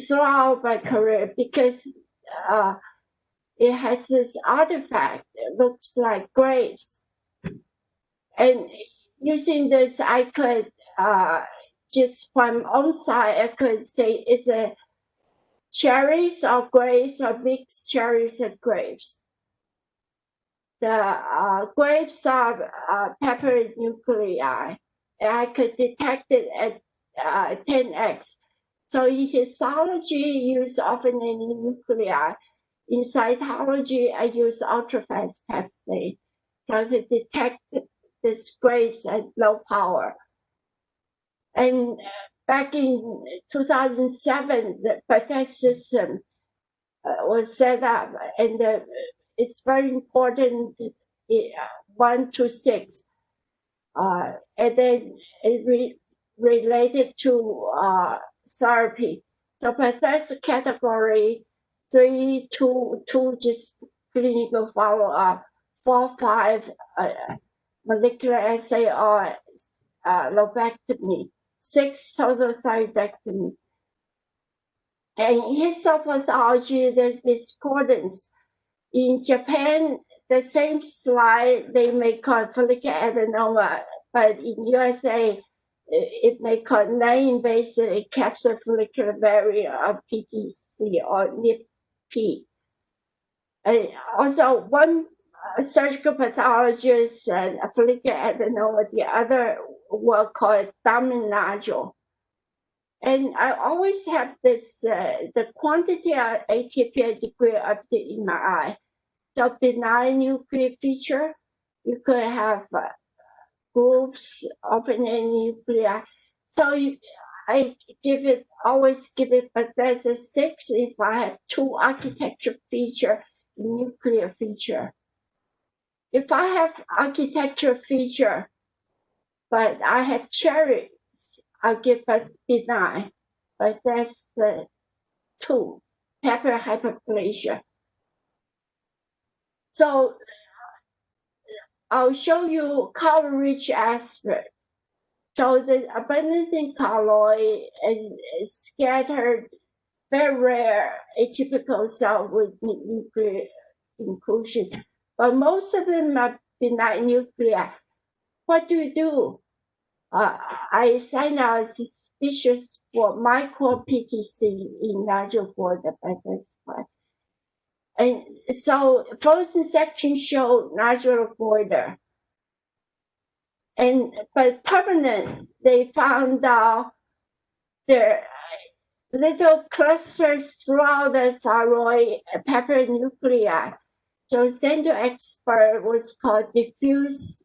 throughout my career because it has this artifact. It looks like grapes. And using this, I could, just from on side, I could say it's a cherries or grapes or mixed cherries and grapes. The grapes are papillary nuclei, and I could detect it at 10x. So in histology, use often any nuclei. In cytology, I use ultrafast PET stain. So I could detect these grapes at low power. And back in 2007, the PET system was set up, and it's very important, 1 to 6. And then it related to therapy. So that's category 3, 2 just clinical follow-up, 4, 5 molecular assay or lobectomy, 6 total thyroidectomy. And in histopathology, there's discordance. In Japan, the same slide they may call follicular adenoma, but in USA, it may call non-invasive capsular follicular barrier or PTC or NIP. And also, one surgical pathologist said a follicular adenoma, the other will call it dominant nodule. And I always have this, the quantity of ATP degree up in my eye. So benign nuclear feature, you could have groups of an nuclei. So I always give it, but there's a 6 if I have 2 architecture feature, nuclear feature. If I have architecture feature, but I have cherries, I'll give it benign, but that's the 2, papillary hyperplasia. So I'll show you color-rich aspect. So the abundant in colloid and scattered, very rare atypical cell with nuclear inclusion. But most of them are benign nuclei. What do you do? I sign out suspicious for micro PTC in nodule border identified. And so frozen section show nodular border. But permanent, they found out there little clusters throughout the thyroid papillary nuclei. So center expert was called diffuse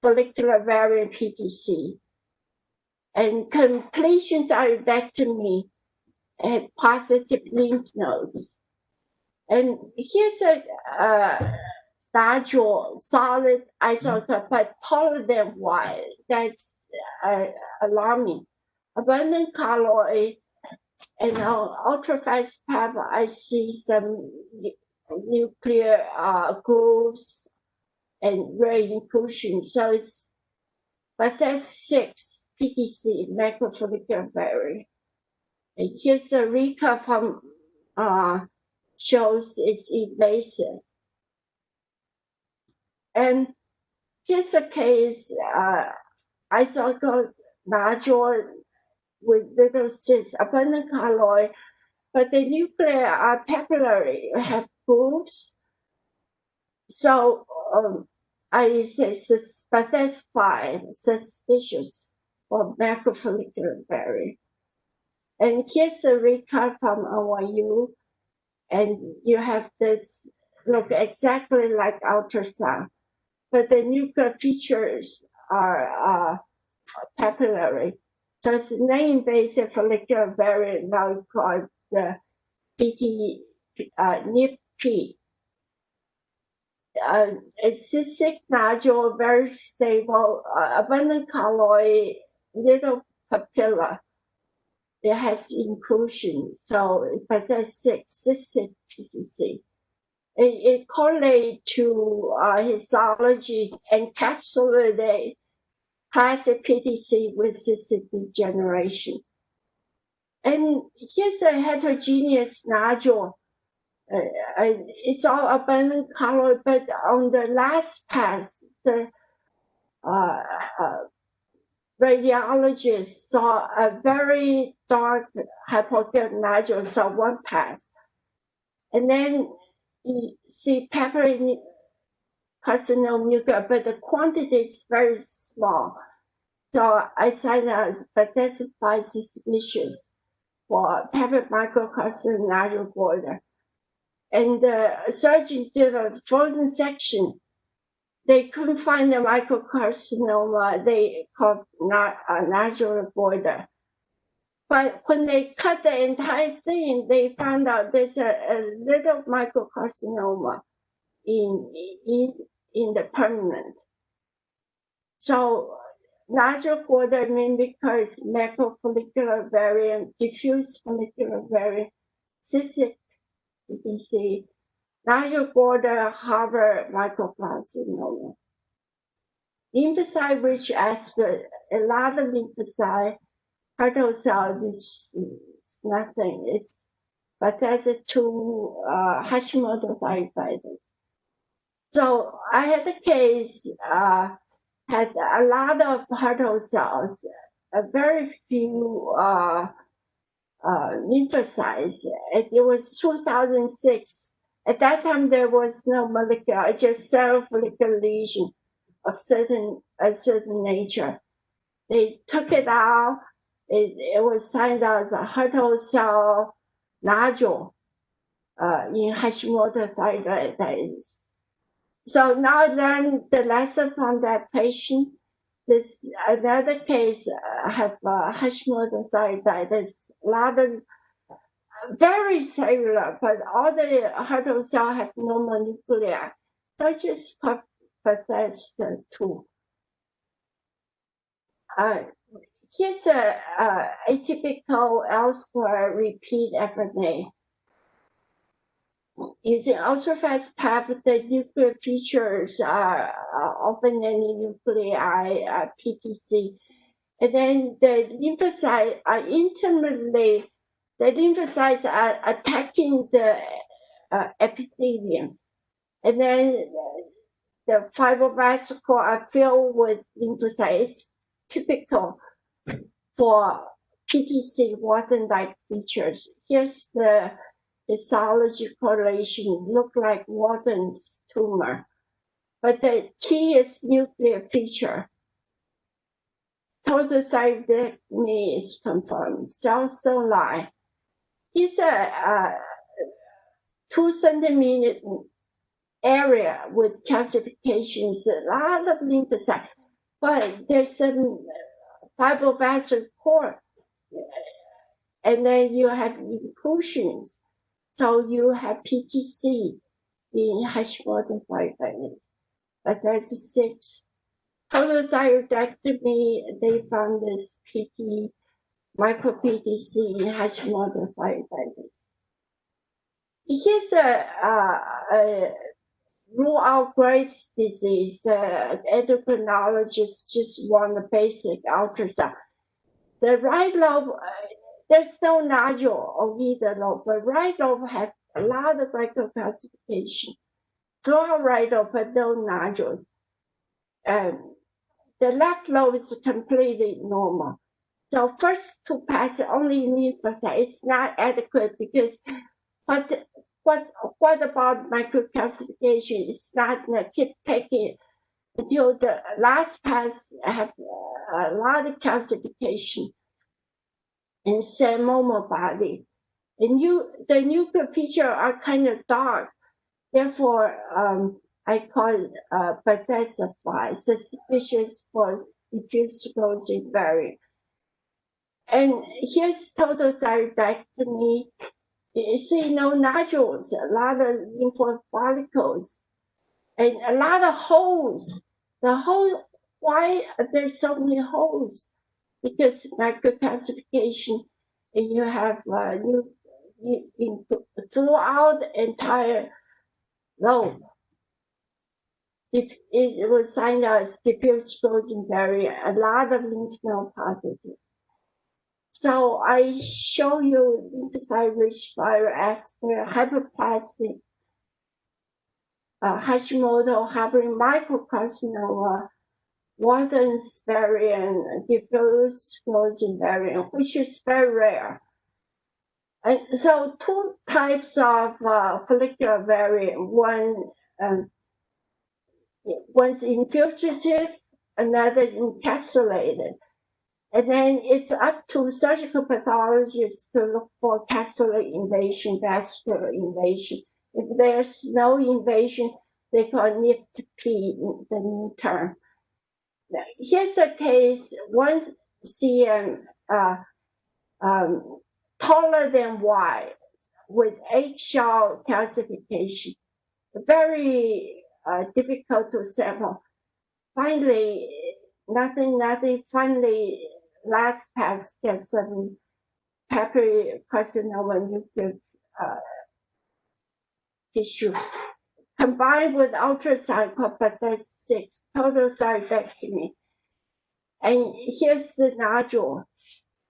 follicular variant PTC. And completion thyroidectomy had positive lymph nodes. And here's a nodule, solid isotope, but taller than white. That's alarming. Abundant colloid and ultrafast PEP, I see some nuclear grooves and rare inclusion. So it's, but that's 6 PTC, microfollicular barrier. And here's a recap from shows it's invasive. And here's a case, isotope nodule with little cysts, abundant colloid, but the nuclei are papillary, have grooves. So I say, but that's fine, suspicious for macrofollicular barrier. And here's a recap from NYU, and you have this look exactly like ultrasound, but the nuclear features are papillary. So it's non-invasive follicular barrier, now called the NIP. It's cystic nodule, very stable, abundant colloid, little papilla. It has inclusion, so but that's cystic PTC. It correlates to histology encapsulated classic PTC with cystic degeneration. And here's a heterogeneous nodule. It's all abundant color, but on the last pass, the radiologist saw a very dark hypothalamic nodule, so one pass. And then you see papillary carcinoma, but the quantity is very small. So I signed as Bethesda suspicious for papillary microcarcinoma nodule border. And the surgeon did a frozen section. They couldn't find the microcarcinoma. They called not a nodular border. But when they cut the entire thing, they found out there's a little microcarcinoma in the permanent. So nodular border mimics macrofollicular variant, diffuse follicular variant, cystic FVPC, nodular border harbor microcarcinoma. Lymphocyte-rich aspirate, a lot of lymphocyte, heart cell is nothing. But there's a two Hashimoto thyroiditis. So I had a case, had a lot of heart cells, a very few lymphocytes. It was 2006. At that time, there was no molecular, just cell follicular lesion of a certain nature. They took it out. It was signed out as a heart cell nodule in Hashimoto thyroiditis. So now I learned the lesson from that patient. This another case have Hashimoto thyroiditis, a lot of very cellular, but all the heart cell have normal nuclei, such as Bethesda 2. Here's a atypical L-square repeat FNA. Using ultrafast PAP, the nuclear features are often any nuclei, PPC. And then the lymphocytes are intimately, the lymphocytes are attacking the epithelium. And then the fibroblastic are filled with lymphocytes, typical for PPC Wharton-like features. Here's the histology correlation, look like Wharton's tumor. But the key is nuclear feature. Total thyroidectomy is confirmed. Cells don't lie. It's a 2 centimeter area with calcifications, a lot of lymphocytes, but there's some fibroblastic core, and then you have inclusions. So you have PPC in Hashimoto thyroiditis, but there's 6. Total thyroidectomy, they found this micro-PTC in Hashimoto thyroiditis. Here's a rule out Graves' disease. The endocrinologist just want a basic ultrasound. The right lobe, there's no nodule on either lobe, but right lobe has a lot of microcalcification. Throughout right lobe, but no nodules. The left lobe is completely normal. So first to pass only lymphocyte is not adequate because what about microcalcification? It's not keep taking until the last pass have a lot of calcification in seminal body. And the nuclear features are kind of dark. Therefore, I call it Bethesda fly, suspicious for diffuse sclerosis variant. And here's total thyroidectomy. You see no nodules, a lot of lymphoid follicles, and a lot of holes. The hole, why are there so many holes? Because microcalcification, and you have throughout the entire lobe. It was signed as diffuse sclerosis variant, a lot of lymph node positive. So I show you lymphocyte-rich viral hyperplastic Hashimoto harboring microcarcinoma, Walden's variant, diffuse sclerosis variant, which is very rare. And so two types of follicular variant, one's infiltrative, another encapsulated. And then it's up to surgical pathologists to look for capsular invasion, vascular invasion. If there's no invasion, they call NIPT-P, the new term. Now, here's a case, one cm taller than wide with eggshell calcification. Very difficult to sample. Finally, nothing, finally, last pass gets some papillary carcinoma nuclear tissue. Combined with ultrasound called Bethesda 6, total thyroidectomy. And here's the nodule.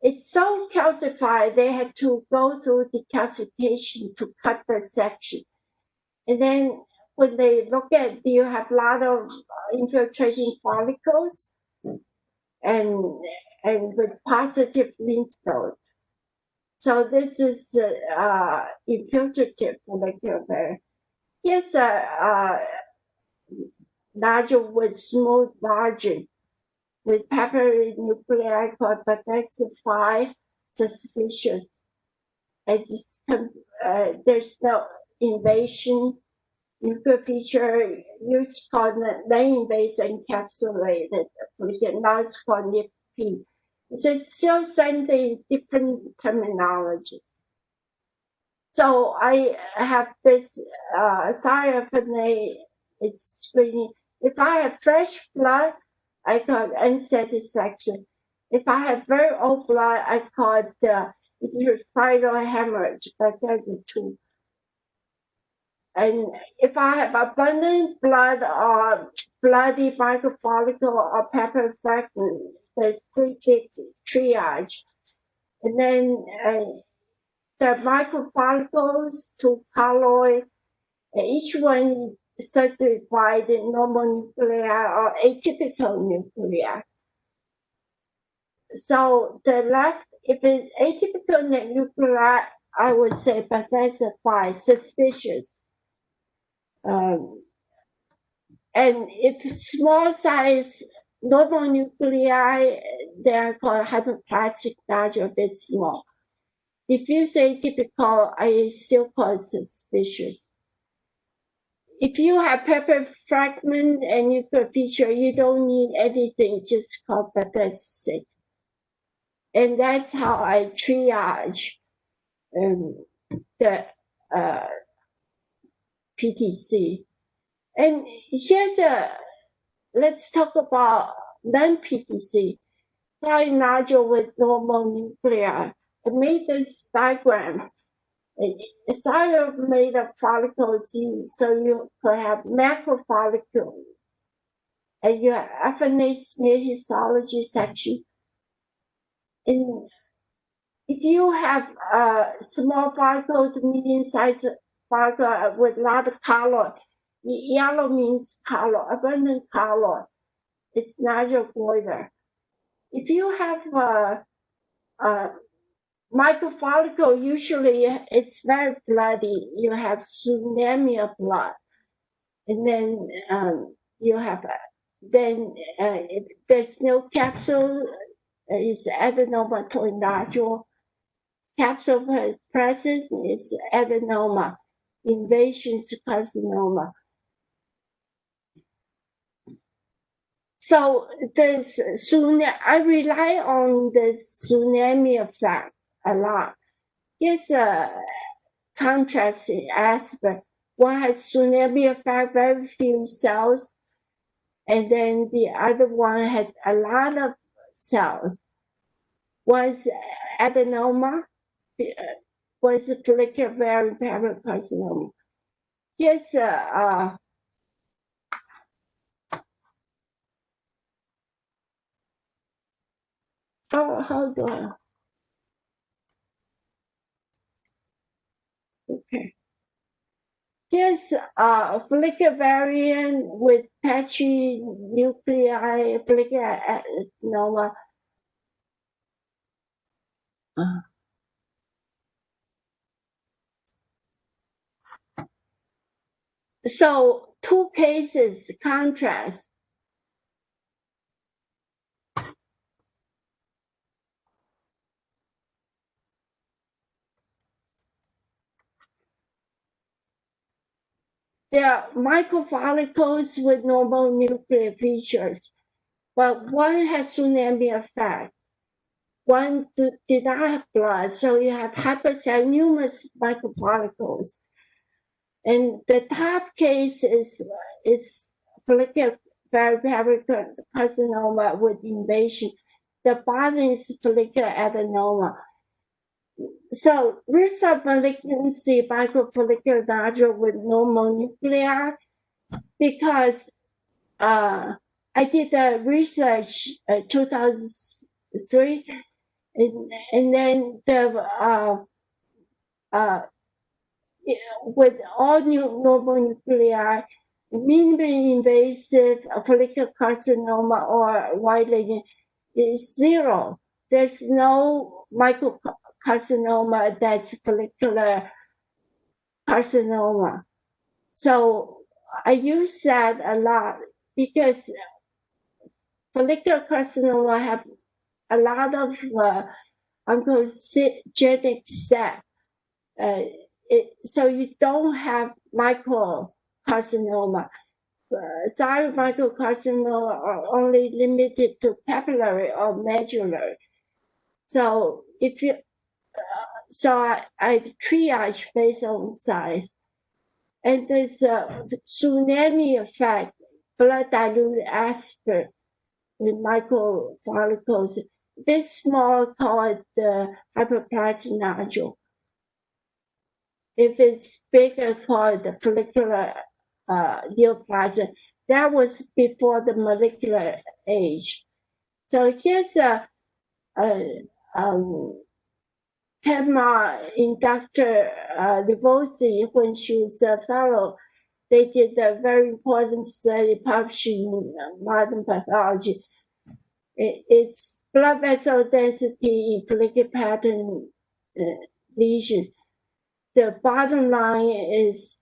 It's so calcified, they had to go through decalcification to cut the section. And then when they look at, do you have a lot of infiltrating follicles and with positive lymph node. So this is infiltrative follicular variant. Here's a nodule with smooth margin with papillary nuclei called Bethesda 5, suspicious. There's no invasion. Nuclear feature used called non-invasive encapsulated follicular, now it's called NIPT. It's still same thing, different terminology. So I have this FNA, it's screening. If I have fresh blood, I call it unsatisfactory. If I have very old blood, I call it thyroid hemorrhage, but there's the two. And if I have abundant blood or bloody microfollicle or papillary fragment, there's three triage. And then the microfollicles to colloid, each one certified in normal nuclei or atypical nuclei. So the left, if it's atypical nuclei, I would say Bethesda 5, suspicious. And if small size normal nuclei, they are called hyperplastic nodule, a bit small. Diffuse atypical, I still call it suspicious. If you have pepper fragment and nuclear feature, you don't need anything, just call Bethesda. And that's how I triage the PTC. And let's talk about non-PTC, thyroid nodule with normal nuclei. I made this diagram. It's thyroid made of follicles, so you could have macrofollicles. And you have FNA smear histology section. And if you have small follicle to medium-sized follicle with a lot of color, yellow means color, abundant color. It's nodule goiter. If you have microfollicle, usually it's very bloody. You have tsunami of blood. And then you have, if there's no capsule, it's adenomatoid nodule. Capsule present is adenoma, invasion carcinoma. So I rely on the tsunami effect a lot. Here's a contrast aspect. One has tsunami effect, very few cells, and then the other one had a lot of cells. One's adenoma, one's follicular variant carcinoma. Here's how do I? Here's a follicular variant with patchy nuclei, follicular adenoma. So two cases contrast. There are microfollicles with normal nuclear features, but one has tsunami effect. One did not have blood, so you have hypercellular microfollicles. And the top case is follicular carcinoma with invasion. The bottom is follicular adenoma. So risk of malignancy microfollicular nodule with normal nuclei, because I did the research 2003, and then with all normal nuclei, minimally invasive follicular carcinoma or widely is zero. There's no microcarcinoma that's follicular carcinoma. So I use that a lot because follicular carcinoma have a lot of oncogenic steps. So you don't have microcarcinoma. Thyroid microcarcinoma are only limited to papillary or medullary. So if you, I triage based on size, and there's a tsunami effect, blood dilute aspirate with microfollicles. This small called the hyperplastic nodule. If it's bigger, called the follicular neoplasm. That was before the molecular age. So here's a Tema in Dr. Livosi, when she was a fellow, they did a very important study published in Modern Pathology. It's blood vessel density in follicular pattern lesion. The bottom line is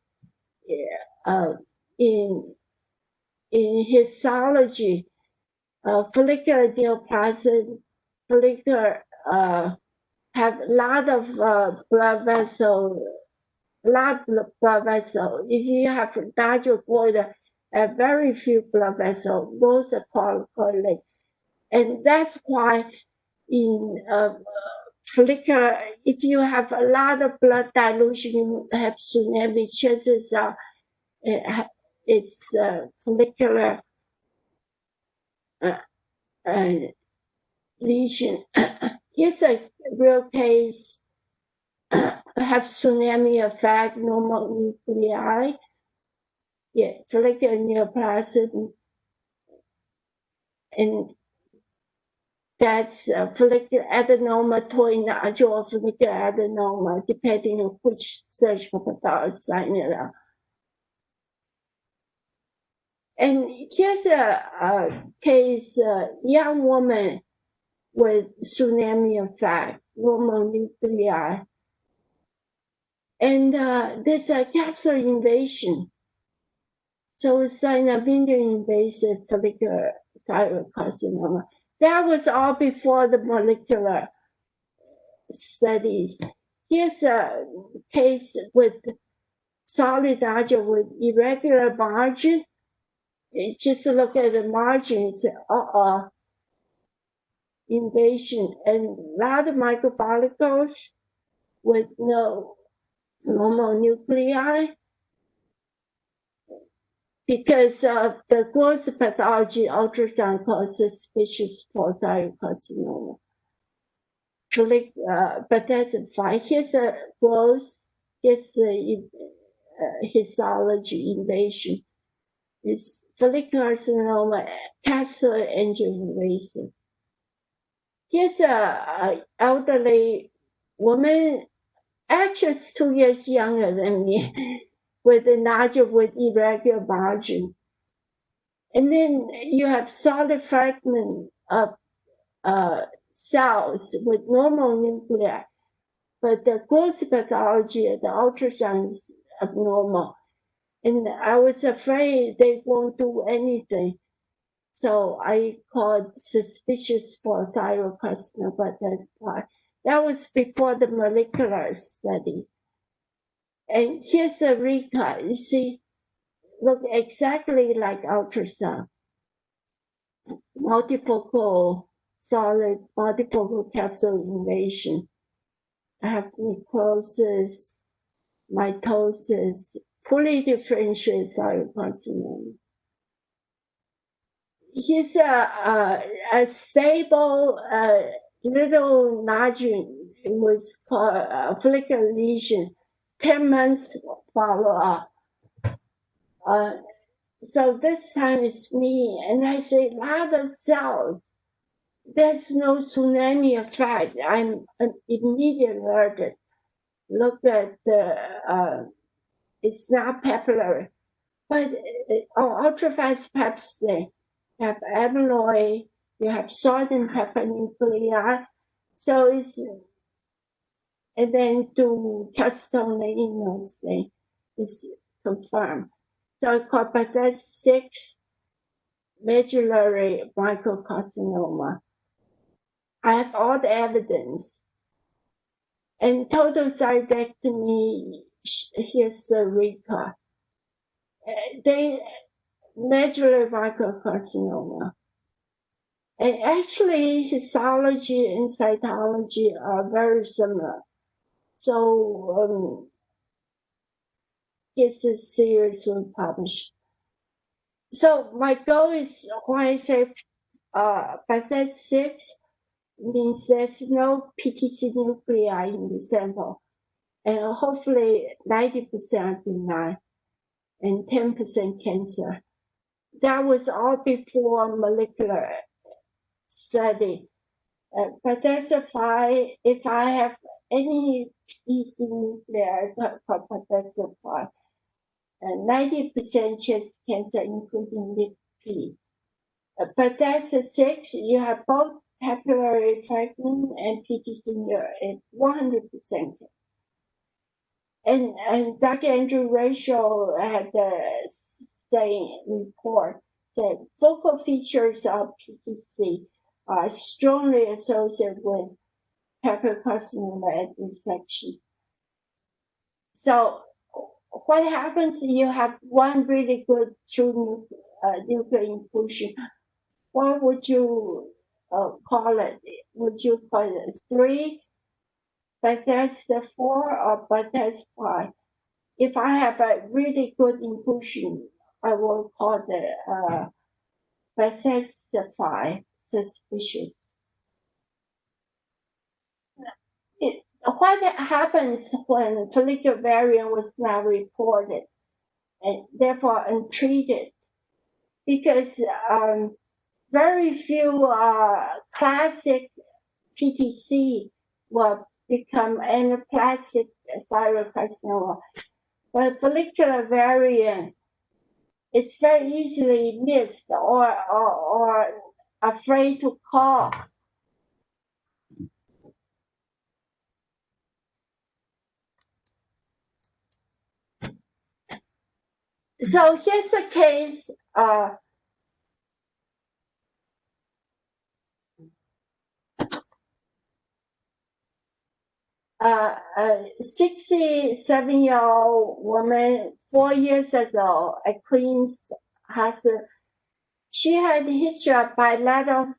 in histology, follicular neoplasm, follicular have a lot of blood vessel, blood vessel. If you have nodule void, very few blood vessels, most are correlate. And that's why in follicular, if you have a lot of blood dilution, you have tsunami, chances are it's follicular lesion. Here's a real case, have tsunami effect, normal nuclei, follicular neoplasm, and that's follicular adenoma, toy nodule, or follicular adenoma, depending on which surgical pathology sign it out. And here's a case, young woman with tsunami effect, normal nuclei. And there's a capsular invasion. So it's sign of invasive follicular thyroid carcinoma. That was all before the molecular studies. Here's a case with solid nodule with irregular margin. Just look at the margins, invasion, and a lot of microfollicles with no normal nuclei. Because of the gross pathology, ultrasound caused suspicious for thyroid carcinoma. But that's fine. Here's a gross, here's the histology invasion. It's follicular carcinoma, capsular angio invasive. Here's a elderly woman, actually 2 years younger than me, with a nodule with irregular margin. And then you have solid fragment of cells with normal nuclei, but the growth pathology of the ultrasound is abnormal. And I was afraid they won't do anything. So I called suspicious for thyroid carcinoma, but that's why. That was before the molecular study. And here's the recut. You see, look exactly like ultrasound. Multifocal solid, multifocal capsule invasion. I have necrosis, mitosis, fully differentiated thyroid carcinoma. Here's a stable little nodule. It was called a follicular lesion, 10 months follow-up. So this time it's me, and I say, lot of cells. There's no tsunami effect. I'm immediately alerted. Look at the, it's not papillary, but ultrafast PEPs, they have amyloid, you have salt and pepper nuclei. So it's, and then to calcitonin thing is confirmed. So corpus 6 medullary microcarcinoma. I have all the evidence. And total thyroidectomy, here's the record. They medullary microcarcinoma. And actually, histology and cytology are very similar. So here's a series we published. So my goal is, when I say Baghdad 6, means there's no PTC nuclei in the sample. And hopefully 90% benign and 10% cancer. That was all before molecular study. But that's a 5. If I have any PTC nuclei, but that's a 5. 90% chest cancer, including LIP. But that's a 6. You have both papillary fragment and PTC at 100%. And Dr. Andrew Rachel had the same report that focal features of PTC are strongly associated with papillary carcinoma at resection. So what happens if you have one really good true nuclear inclusion? What would you call it? Would you call it 3? But that's the 4, or but that's 5. If I have a really good inclusion, I will call the Bethesda 5 suspicious. What happens when follicular variant was not reported and therefore untreated? Because very few classic PTC will become anaplastic thyroid carcinoma. But follicular variant, it's very easily missed or afraid to call. So here's a case. 67-year-old woman 4 years ago at Queens Hospital. She had a history of bilateral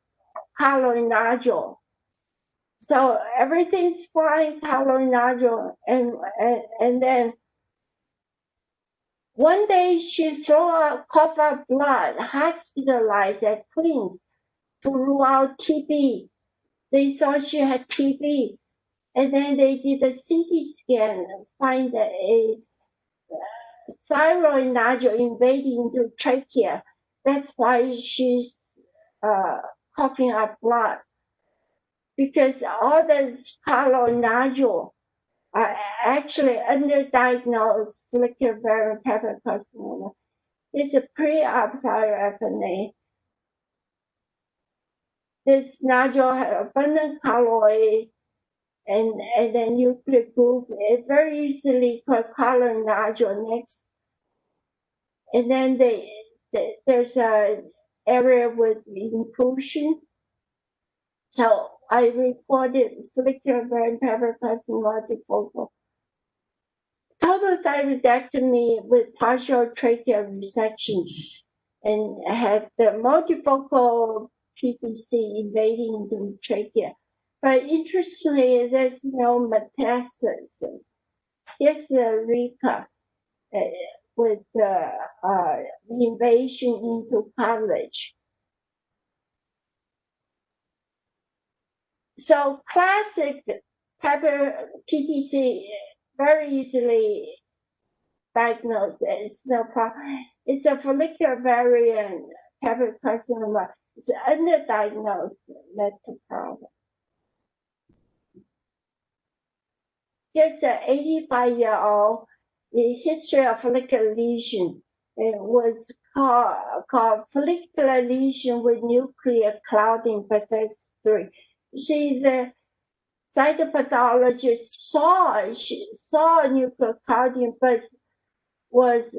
colloid nodule. So everything's fine, colloid nodule, and then one day she coughed up blood, hospitalized at Queens to rule out TB. They thought she had TB. And then they did a CT scan and find a thyroid nodule invading the trachea. That's why she's coughing up blood. Because all the colloid nodule actually underdiagnosed follicular variant papillary carcinoma. It's a pre-op FNA. This nodule had abundant colloid and then nuclear group. It very easily could color nodule next. And then there's an area with inclusion. So I reported follicular variant papillary carcinoma multifocal. Total thyroidectomy with partial tracheal resection and had the multifocal PTC invading the trachea. But interestingly, there's no metastasis. Here's a recap with the invasion into cartilage. So classic PTC very easily diagnosed. It's no problem. It's a follicular variant papillary carcinoma. It's underdiagnosed. That's the problem. Here's an 85-year-old. The history of follicular lesion. It was called follicular lesion with nuclear clouding, but that's 3. See, the cytopathologist saw nuclear clouding, but was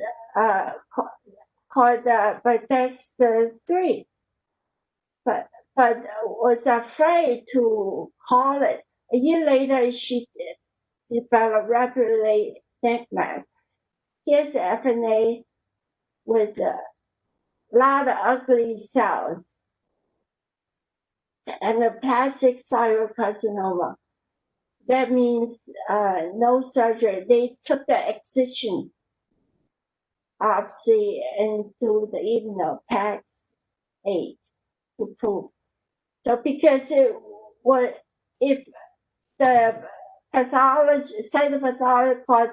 called Bethesda 3, but was afraid to call it. A year later, she developed rapidly neck mass. Here's FNA with a lot of ugly cells and a plastic thyroid carcinoma. That means no surgery. They took the excision biopsy and do the PAX 8 to prove. So because if the cytopathology called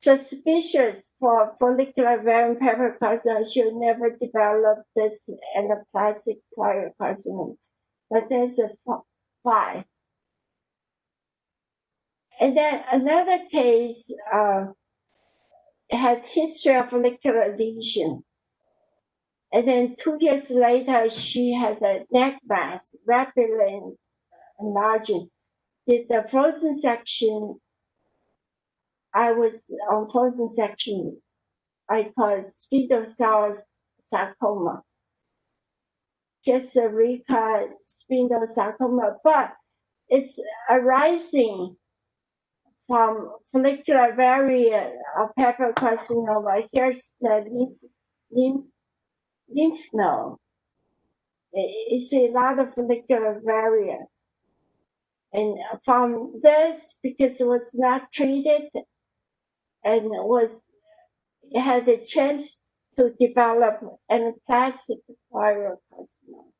suspicious for follicular variant papillary carcinoma, should never develop this anaplastic thyroid carcinoma. But there's a 5. And then another case had history of follicular lesion. And then 2 years later, she had a neck mass, rapidly enlarging. Did the frozen section. I was on frozen section. I call it spindle cell sarcoma. Just a recut spindle sarcoma, but it's arising from follicular variant of papillary carcinoma. Here's the lymph node. It's a lot of follicular variant. And from this, because it was not treated and it had a chance to develop anaplastic thyroid carcinoma.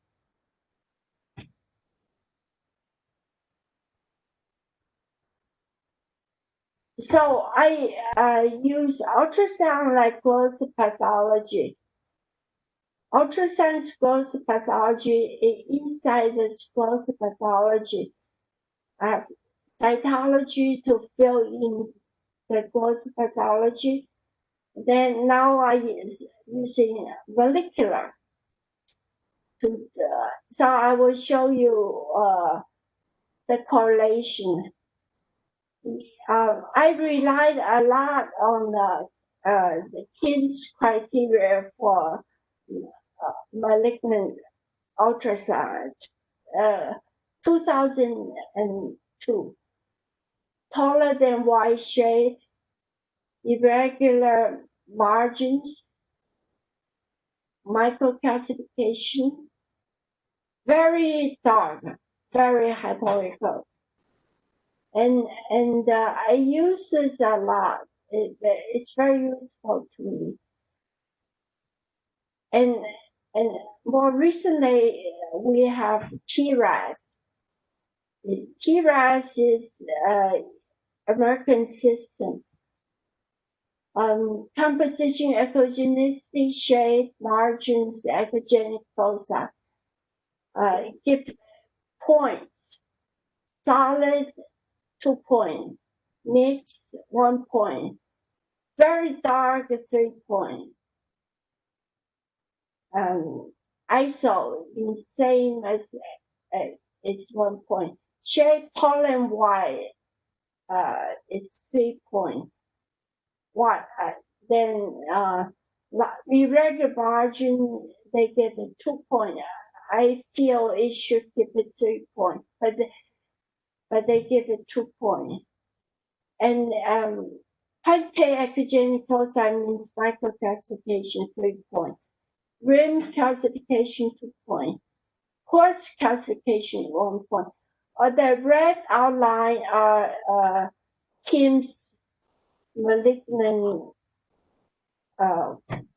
So I use ultrasound like growth pathology. Ultrasound growth pathology, inside this growth pathology, cytology to fill in the growth pathology. Then now I use using molecular. So I will show you the correlation. I relied a lot on the KIMS criteria for malignant ultrasound. 2002, taller than Y shape, irregular margins, microcalcification, very dark, very hypoechoic. And I use this a lot. It's very useful to me. And more recently, we have TRAS. TRAS is American system. Composition, echogenicity, shape, margins, echogenic foci. Give points, solid 2 point, mixed 1 point, very dark 3 point. ISO is same as it's 1 point. Shape tall and wide, it's 3 point. What then irregular margin, they give it 2 point. I feel it should give it 3 point, but they give it 2 point. And punctate echogenic foci means microcalcification 3 point. Rim calcification 2 point. Coarse calcification 1 point. The red outline are Kim's malignant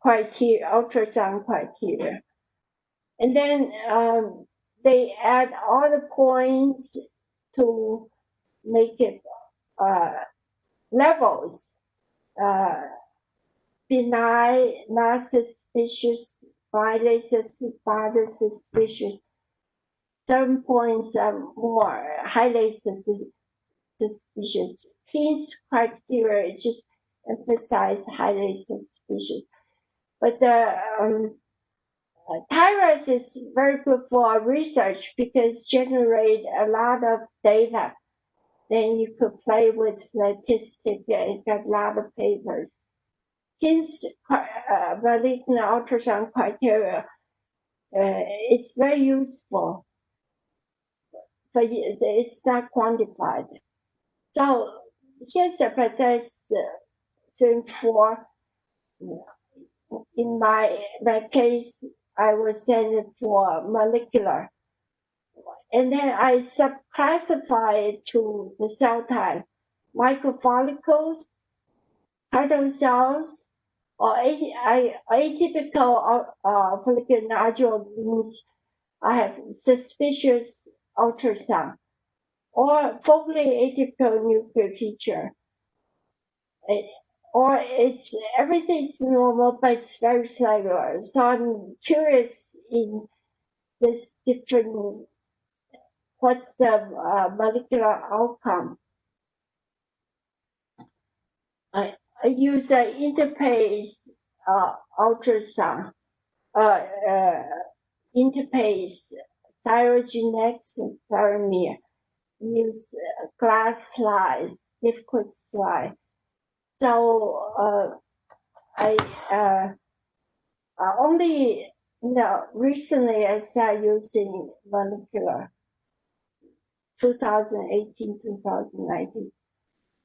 criteria, ultrasound criteria. And then they add all the points to make it levels. Benign, not suspicious, highly suspicious. Certain points are more highly suspicious. King's criteria just emphasize highly suspicious. But the thyroid is very good for research because generate a lot of data. Then you could play with statistics and get a lot of papers. His malignant ultrasound criteria, it's very useful, but it's not quantified. So here's the thing for, in my case, I was sent for molecular. And then I subclassify it to the cell type, microfollicles, hydro cells, or atypical follicular nodule means I have suspicious ultrasound, or focally atypical nuclear feature. Or it's everything's normal, but it's very cellular. So I'm curious in this different, what's the molecular outcome? I use an interface ultrasound, interface thyrogenetics and thyromer. Use glass slides, difficult slide. So I only recently I started using molecular 2018, 2019.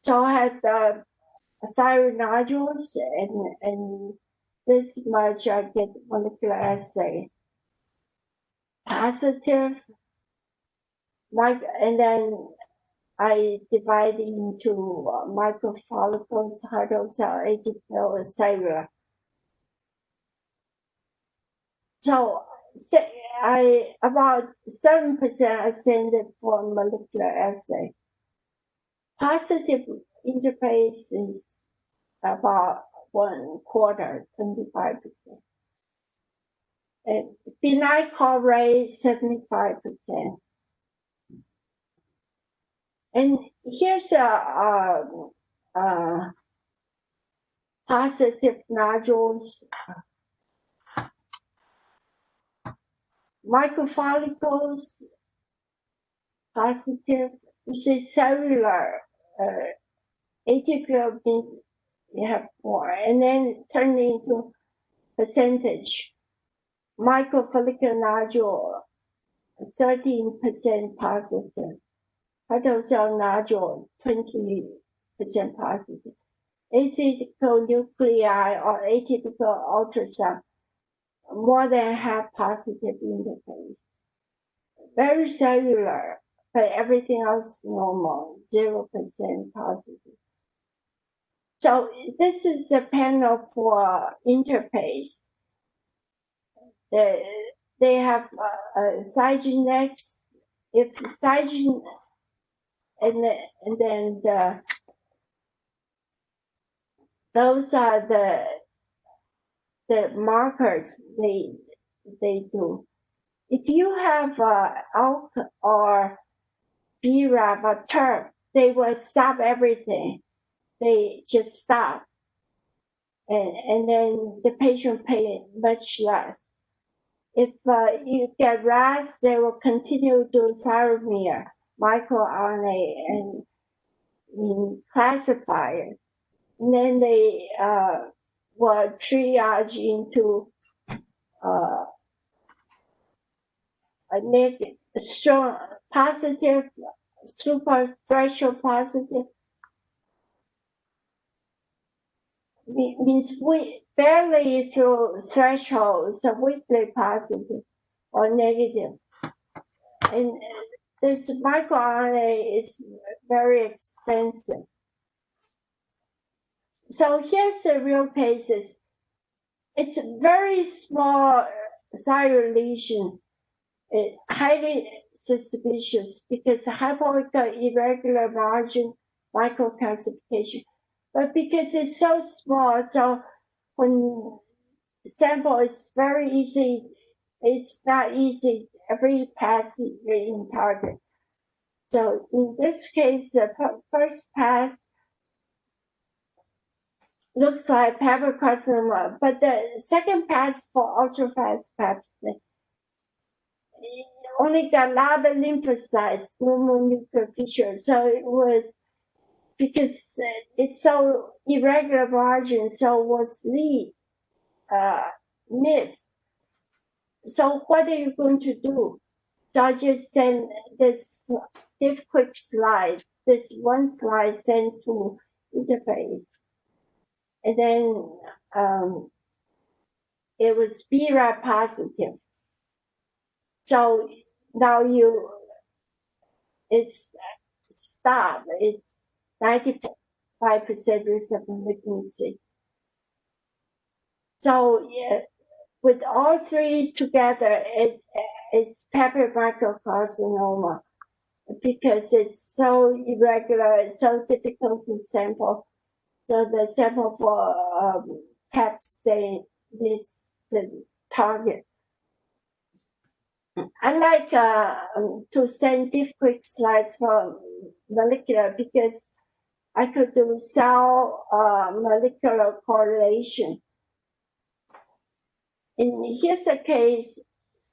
So I had thyroid nodules and this much I get molecular assay positive, and then I divide into microfollicles, hydrocell, atypical, cellular. So about 7% I send it for molecular assay. Positive interface is about 1/4, 25%. And benign call rate 75%. And here's a positive nodules, microfollicles, positive. You see cellular, atypical means you have more, and then turn into percentage. Microfollicular nodule, 13% positive. Hydrocell nodule, 20% positive. Atypical nuclei or atypical ultrasound, more than half positive interface. Very cellular, but everything else normal, 0% positive. So this is the panel for interface. They have cytogenetics. If cytogen, and then those are the markers they do. If you have ALK or BRAF or TERP, they will stop everything. They just stop. And then the patient pay much less. If you get RAS, they will continue to thyroid microRNA and classify it. And then they will triage into a negative, strong, positive, super threshold positive. Means we barely through threshold, so weakly positive or negative. And this microRNA is very expensive. So here's the real cases. It's a very small thyroid lesion, highly suspicious because hypoechoic irregular margin microcalcification. But because it's so small, so when sample is very easy, it's not easy every pass in target. So in this case, the first pass looks like papillary carcinoma, but the second pass for ultrafast PAPs only got a lot of lymphocytes, normal nuclear fissure. So it was because it's so irregular margin, so was missed. So what are you going to do? So I just send this quick slide, this one slide sent to interface. And then it was BRAF positive. So now it's stopped. It's 95% risk of malignancy. So with all three together, it's papillary microcarcinoma because it's so irregular, it's so difficult to sample. So the sample for PET stain is the target. I like to send these quick slides for molecular because I could do cell molecular correlation. And here's a case,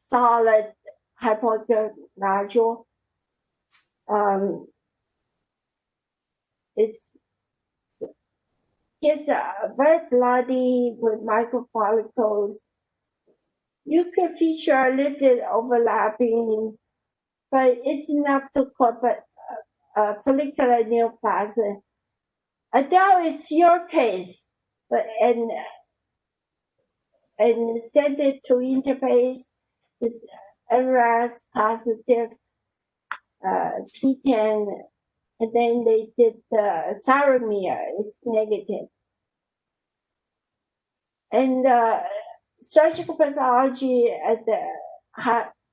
solid hypoechoic nodule. Here's a very bloody with microfollicles. You could feature a little overlapping, but it's enough to cause follicular neoplasm. I doubt it's your case, but and send it to interface. It's NRAS positive, P10, and then they did the thyroid, it's negative. And surgical pathology at the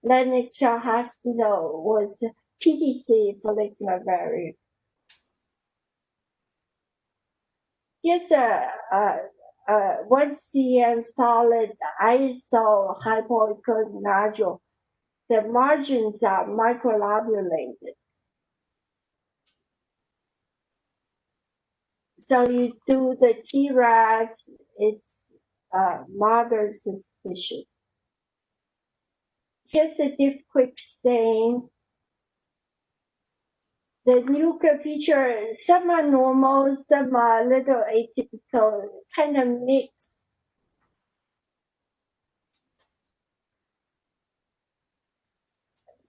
Lennox Hospital was PTC, follicular variant. Here's a 1 cm solid iso hypoechoic nodule. The margins are microlobulated. So you do the TRAS, it's moderate suspicious. Here's a diff quick stain. The nuclear feature, some are normal, some are a little atypical, kind of mixed.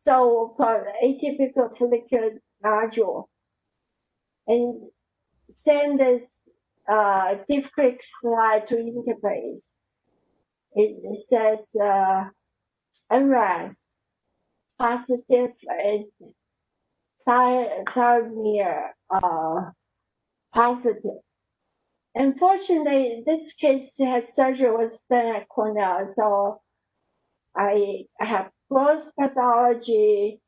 So called atypical follicular nodule. And send this diff quick slide to interface. It says NRAS positive and thyroid positive. Unfortunately, this case has surgery was done at Cornell, so I have gross pathology.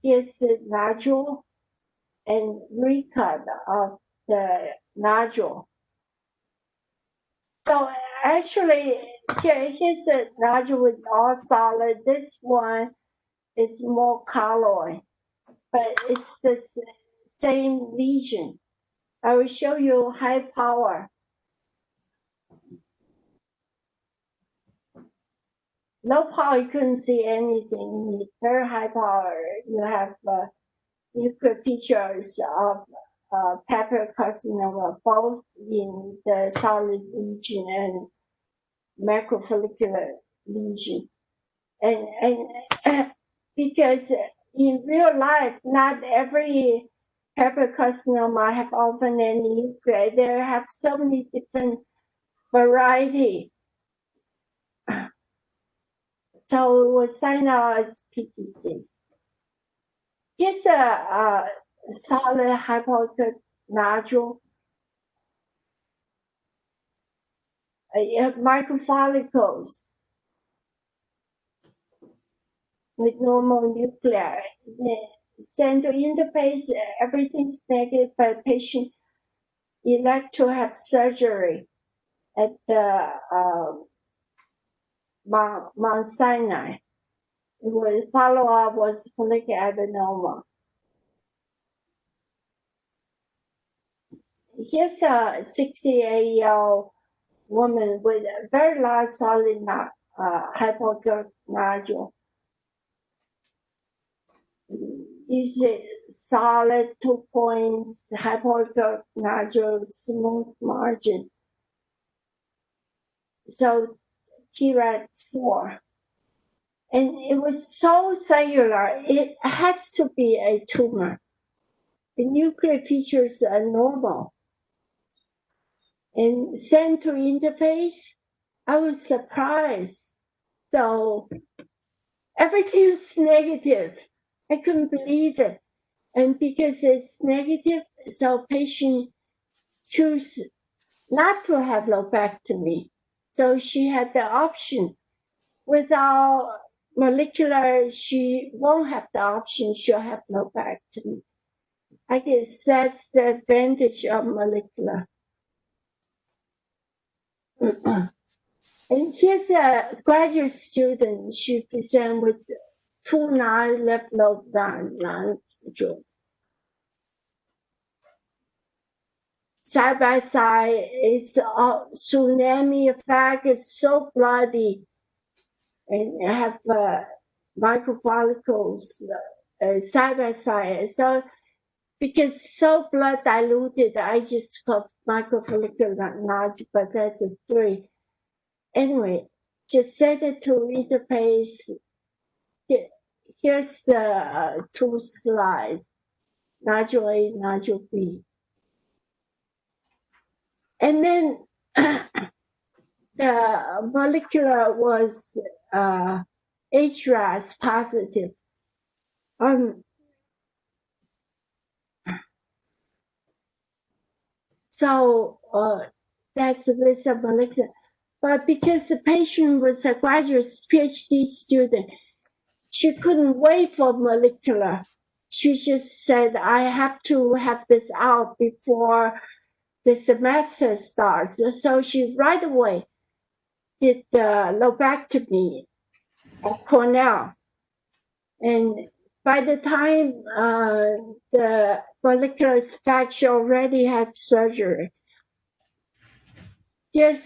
Here's the nodule and recut of the nodule. So actually, here's a nodule with all solid. This one is more colloid, but it's the same lesion. I will show you high power. Low power, you couldn't see anything. Very high power, you have nuclear features of papillary carcinoma, both in the solid lesion and microfollicular lesion. And because in real life, not every papillary carcinoma have often any nuclei. There have so many different variety. So it was signed out as PPC. Here's a solid hypoxic nodule. Microfollicles with normal nuclei. The central interface, everything's negative, but patient elect to have surgery at the Mount Sinai. It was follow-up was follicular adenoma. Here's a 68-year-old woman with a very large solid hypoxic nodule. Is solid 2 points, hypoxic nodule, smooth margin. So T-RAD 4. And it was so cellular, it has to be a tumor. The nuclear features are normal. And central interface, I was surprised. So everything was negative. I couldn't believe it. And because it's negative, so patient choose not to have lobectomy. So she had the option. Without molecular, she won't have the option, she'll have lobectomy. I guess that's the advantage of molecular. And here's a graduate student. She presented with 2 left lobe nodule. Side by side, it's a tsunami effect. It's so bloody, and I have microfollicles side by side. So because so blood diluted, I just called microfollicular nodule, but that's a 3. Anyway, just set it to interface. Here's the 2 slides, nodule A, nodule B. And then the molecular was HRAS positive. So that's with a molecular. But because the patient was a graduate PhD student, she couldn't wait for molecular. She just said, I have to have this out before the semester starts. So she right away did the lobectomy at Cornell. And by the time the follicular spec, she already had surgery. Here's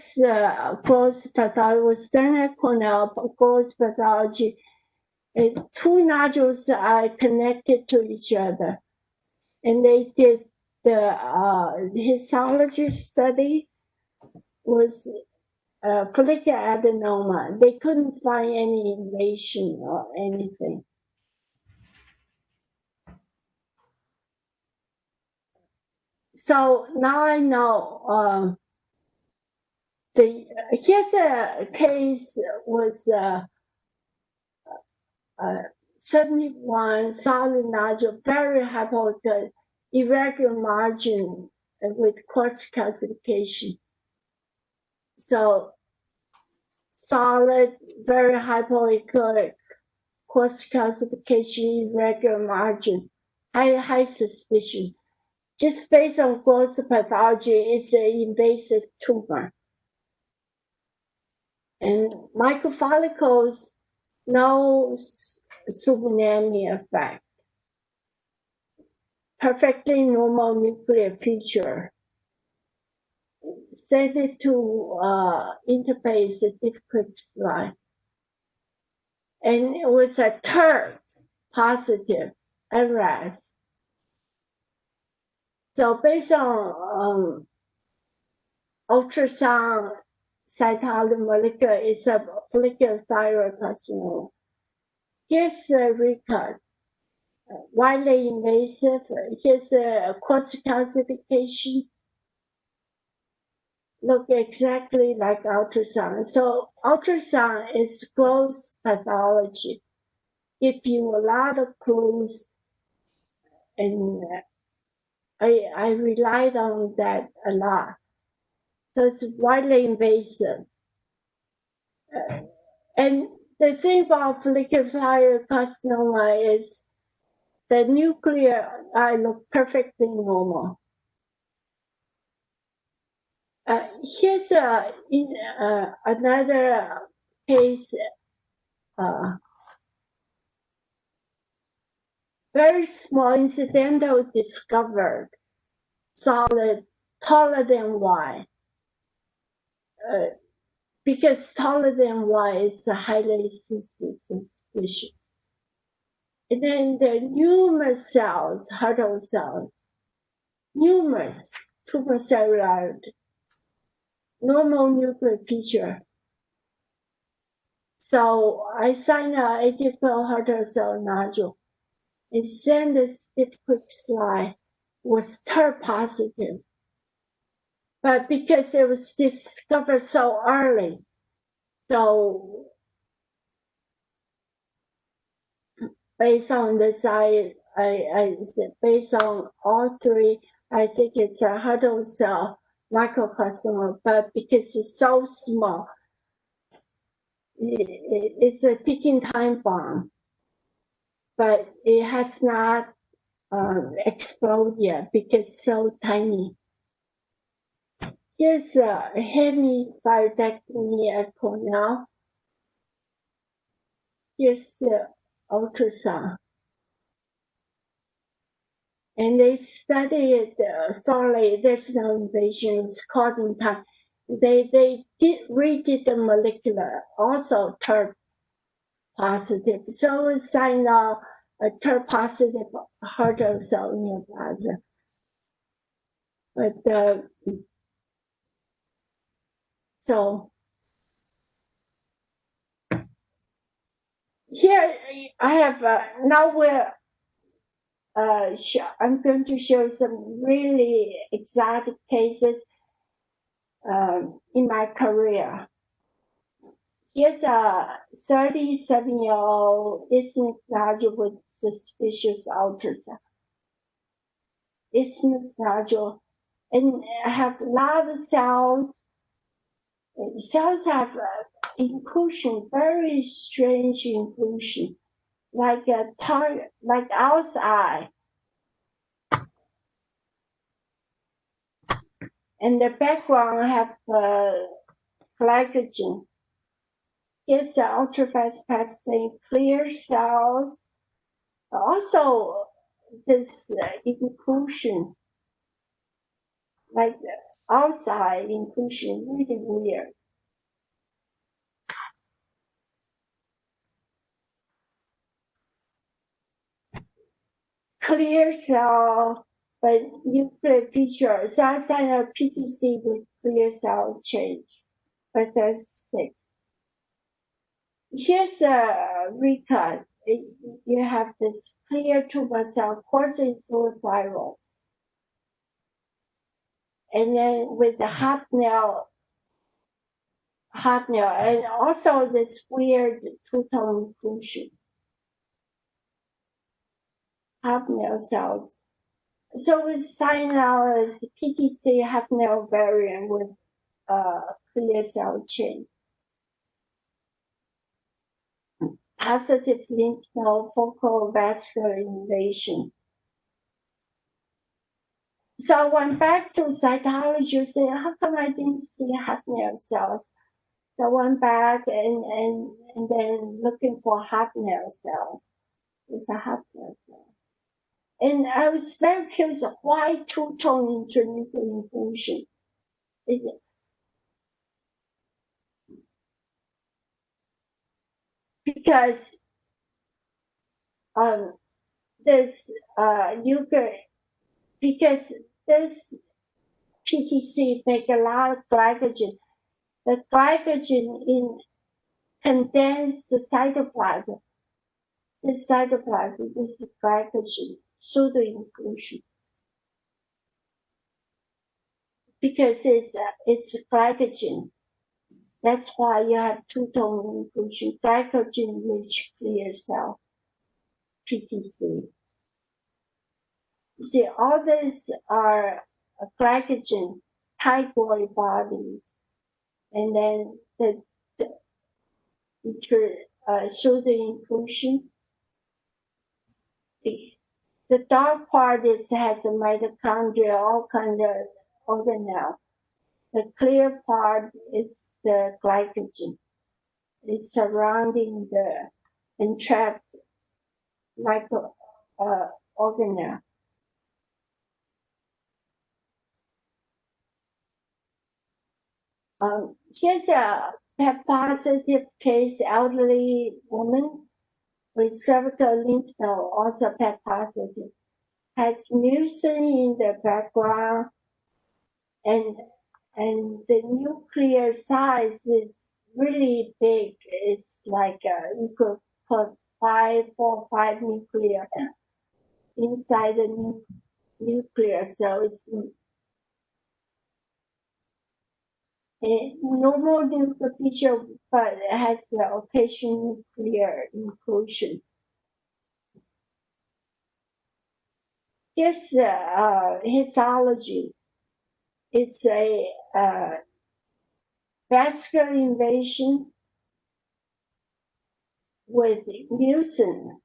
gross pathology, was done at Cornell, gross pathology. And 2 nodules are connected to each other. And they did the histology study was follicular adenoma. They couldn't find any invasion or anything. So now I know here's a case was 71 solid nodule, very hypoxic, irregular margin with quartz calcification. So solid, very hypoechoic, quartz calcification, irregular margin, high suspicion. Just based on gross pathology, it's an invasive tumor. And microfollicles, no tsunami effect. perfectly normal nuclear feature. Send it to interface difficult slide. And it was a TERT positive NRAS. So based on ultrasound cytology molecular, it's a follicular thyroid carcinoma. Here's the record. Widely invasive. Here's a cross calcification. Look exactly like ultrasound. So ultrasound is close pathology. Give you a lot of clues, and I relied on that a lot. So it's widely invasive. And the thing about follicular thyroid carcinoma is the nuclear eye look perfectly normal. Here's another case, very small incidental discovered, solid, taller than Y. Because taller than Y is highly suspicious. And then the numerous cells, hurdle cells, numerous tubercellular, normal nuclear feature. So I signed an atypical hurdle cell nodule and sent the stiff quick slide was TERT positive. But because it was discovered so early, so based on this, I said based on all three, I think it's a hurdle cell microcarcinoma, but because it's so small, it's a ticking time bomb, but it has not exploded yet because it's so tiny. Here's a hemithyroidectomy at Cornell. Here's the ultrasound. And they studied thoroughly. There's no invasion, it's caught in time. They redid the molecular, also TERT positive. So we signed off a TERT positive hurdle cell neoplasm. But so here I have now we're I'm going to show some really exotic cases in my career. Here's a 37-year-old isthmus nodule with suspicious ultrasound. Isthmus nodule, and I have a lot of cells. Cells have inclusion, very strange inclusion, like like owl's eye. And the background have glycogen. Here's the ultrafast PET stain, clear cells. Also, this inclusion, like outside inclusion, really weird. Clear cell, but nuclear feature. So I signed a PPC with clear cell change, but that's sick. Here's a recut. You have this clear tumor cell coursing through thyroid. And then with the hobnail, and also this weird two-tone inclusion. Hobnail cells. So we sign out as PTC hobnail variant with clear cell chain. Positive lymph node focal vascular invasion. So I went back to cytology, saying, how come I didn't see hobnail cells? So I went back and then looking for hobnail cells. It's a hobnail cell. And I was very curious why two-tone intranuclear infusion. Because this because this PTC make a lot of glycogen. The glycogen in condense the cytoplasm. This cytoplasm is glycogen pseudo inclusion because it's glycogen. That's why you have two-tone inclusion, glycogen-rich clear cell, PTC. You see, all these are glycogen thyroid bodies, and then the pseudo inclusion. The dark part has a mitochondria, all kind of organelle. The clear part is the glycogen. It's surrounding the entrapped micro organelle. Here's a PEP-positive case, elderly woman with cervical lymph node, also PEP-positive, has mucin in the background, and the nuclear size is really big. It's like you could put 4 or 5 nuclear inside the nuclear, so it's a normal nuclear feature, but it has the occasional nuclear inclusion. Here's the histology. It's a vascular invasion with mucin,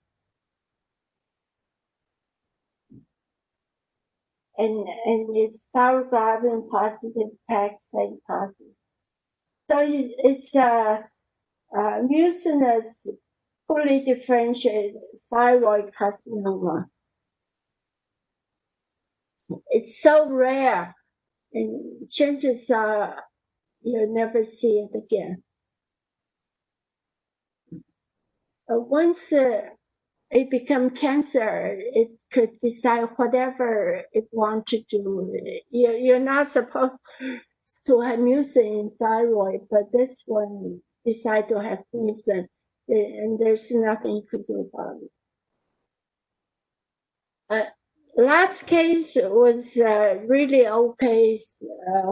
and it's thyroglobulin positive, PAX-A positive. So it's mucinous, fully differentiated thyroid carcinoma. It's so rare, and chances are you'll never see it again. Once it becomes cancer, it could decide whatever it wants to do. You're not supposed to have mucin in thyroid, but this one decided to have mucin, and there's nothing you could do about it. Last case was really old case.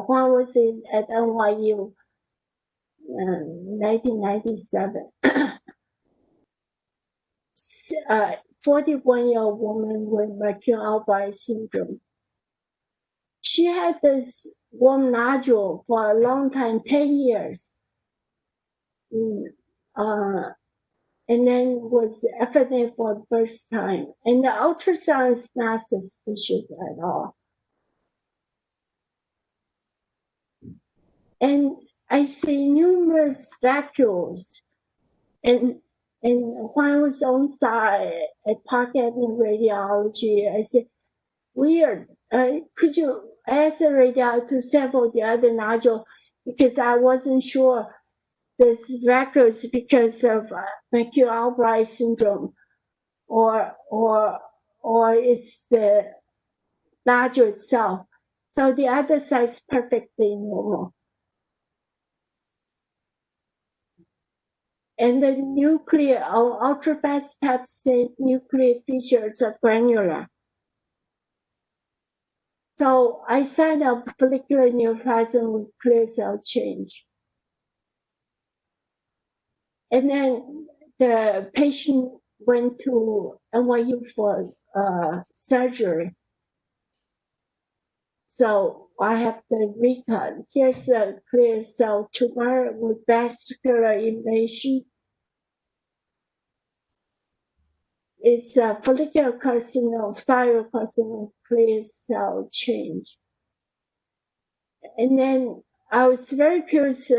One was at NYU, 1997. 41-year-old woman with Microfollicles syndrome. She had this warm nodule for a long time, 10 years. And then was FNA for the first time. And the ultrasound is not suspicious at all. And I see numerous vacuoles. And when I was on site at Park Avenue Radiology, I said, weird. Could you ask the radiologist to sample the other nodule? Because I wasn't sure this records because of Microfollicles syndrome, or it's the nodule itself. So the other side is perfectly normal. And the nuclear, ultrafast PET state nuclear features are granular. So I signed up follicular neoplasm with clear cell change. And then the patient went to NYU for surgery. So I have the recut. Here's a clear cell tumor with vascular invasion. It's a follicular carcinoma, thyroid carcinoma, clear cell change. And then I was very curious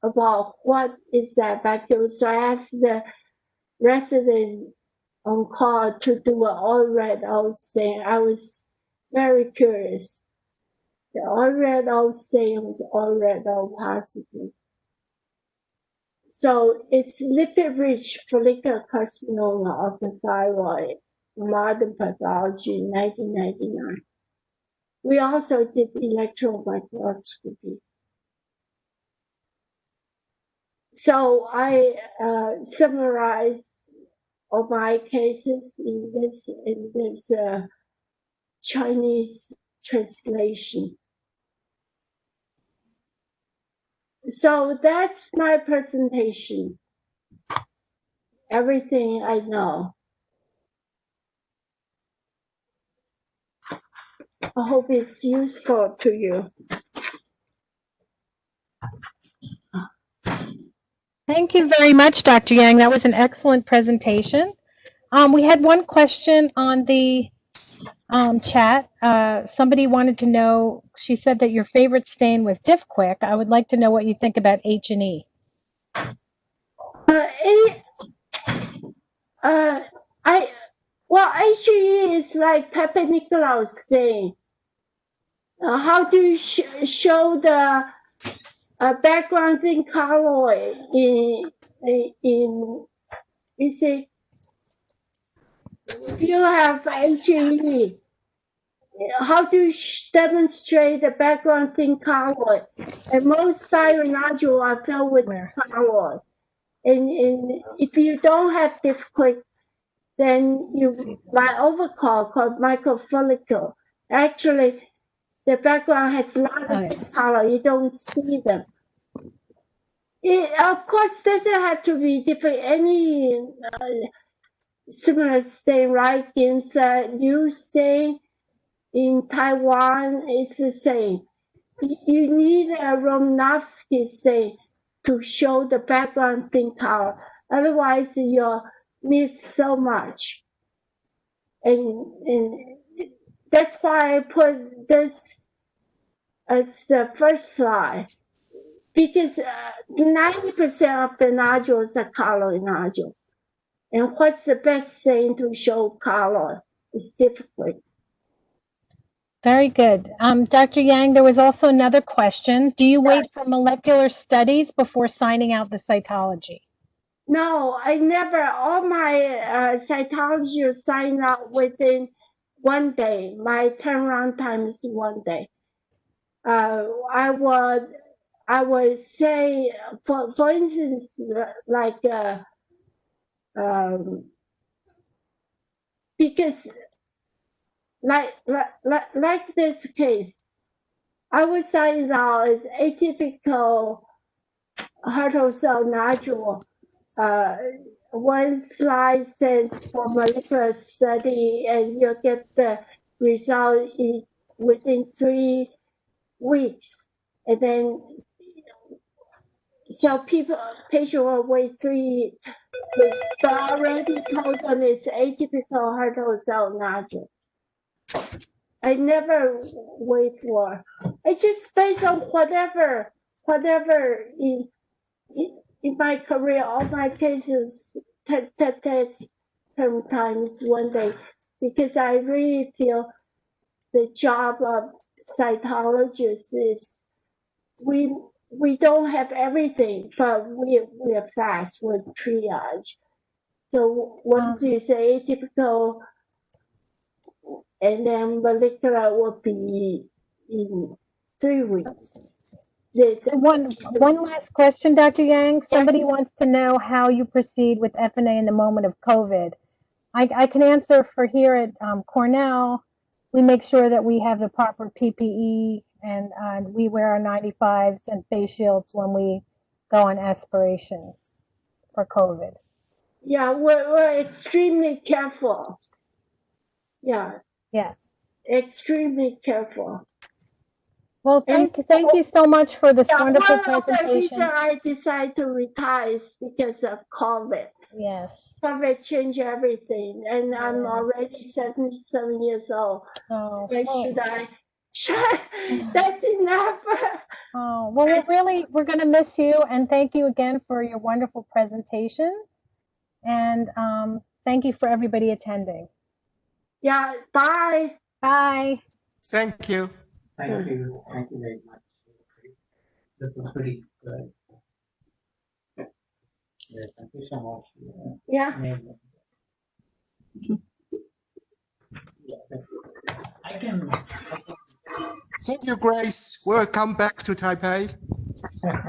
about what is that vacuole. So I asked the resident on call to do an all red out stain. I was very curious. The all red out stain was all red out positive. So it's lipid-rich follicular carcinoma of the thyroid, modern pathology in 1999. We also did electron microscopy. So I summarized all my cases in this Chinese translation. So that's my presentation. Everything I know. I hope it's useful to you. Thank you very much, Dr. Yang. That was an excellent presentation. We had one question on the chat. Somebody wanted to know, she said that your favorite stain was Diff Quick. I would like to know what you think about H&E. Well, HE is like Pepper Nicholas stain. How do you show the background in color in you see, if you have HE, how do you demonstrate the background in color? And most thyroid nodules are filled with color. And if you don't have this quick, then you buy overcall called microfollicle. Actually, the background has a lot of color. You don't see them. It, of course, doesn't have to be different. Any similar stain, right? Games new stain in Taiwan is the same. You need a Romanovsky stain to show the background thin color. Otherwise, you'll miss so much. And that's why I put this as the first slide, because 90% of the nodules are color nodule. And what's the best thing to show color is difficult. Very good. Dr. Yang, there was also another question. Do you wait for molecular studies before signing out the cytology? No, I never. All my cytology is signed out within 1 day. My turnaround time is 1 day. I would say, for instance, like because like this case, I was signing out as atypical Hurtle cell nodule. One slide says for molecular study, and you'll get the result within 3 weeks. And then, so patient will wait 3 weeks. But I already told them it's atypical Hurtle cell nodule. I never wait for. It's just based on whatever in my career, all my cases test term times 1 day, because I really feel the job of cytologists is we don't have everything, but we're fast with triage. So once you say atypical, and then molecular will be in 3 weeks. One last question, Dr. Yang. Somebody wants to know how you proceed with FNA in the moment of COVID. I can answer for here at Cornell. We make sure that we have the proper PPE, and we wear our 95s and face shields when we go on aspirations for COVID. Yeah, we're extremely careful. Yeah. Yes. Extremely careful. Well, thank you so much for this wonderful presentation. The reason I decided to retire is because of COVID. Yes. COVID changed everything, and I'm already 77 years old. Oh. Why should I try? That's enough. Oh, well, we're going to miss you, and thank you again for your wonderful presentations. And Thank you for everybody attending. Yeah, bye. Bye. Thank you. Thank you. Thank you very much. This is pretty good. Yeah, thank you so much. Yeah. Amazing. I can. Thank you, Grace. Welcome back to Taipei. Well,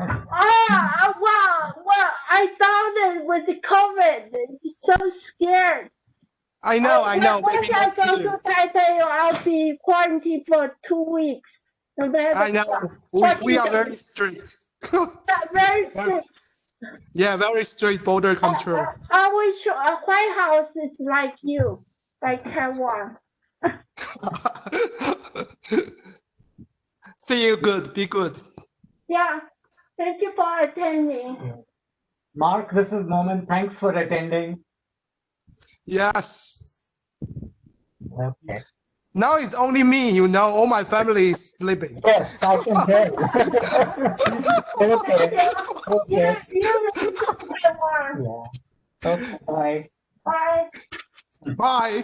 I thought that with the COVID, it's so scared. I know. Once Maybe I next go year. to Taipei, I'll be quarantined for 2 weeks. No matter I know. what. We are very strict. Very strict. Yeah, very strict border control. I wish White House is like you, like Taiwan. See you good. Be good. Yeah. Thank you for attending. Mark, this is Norman. Thanks for attending. Yes. Okay. Now it's only me, you know. All my family is sleeping. Yes, I can tell. Okay. Okay. You Taiwan. Yeah. Okay. Bye. Bye. Bye.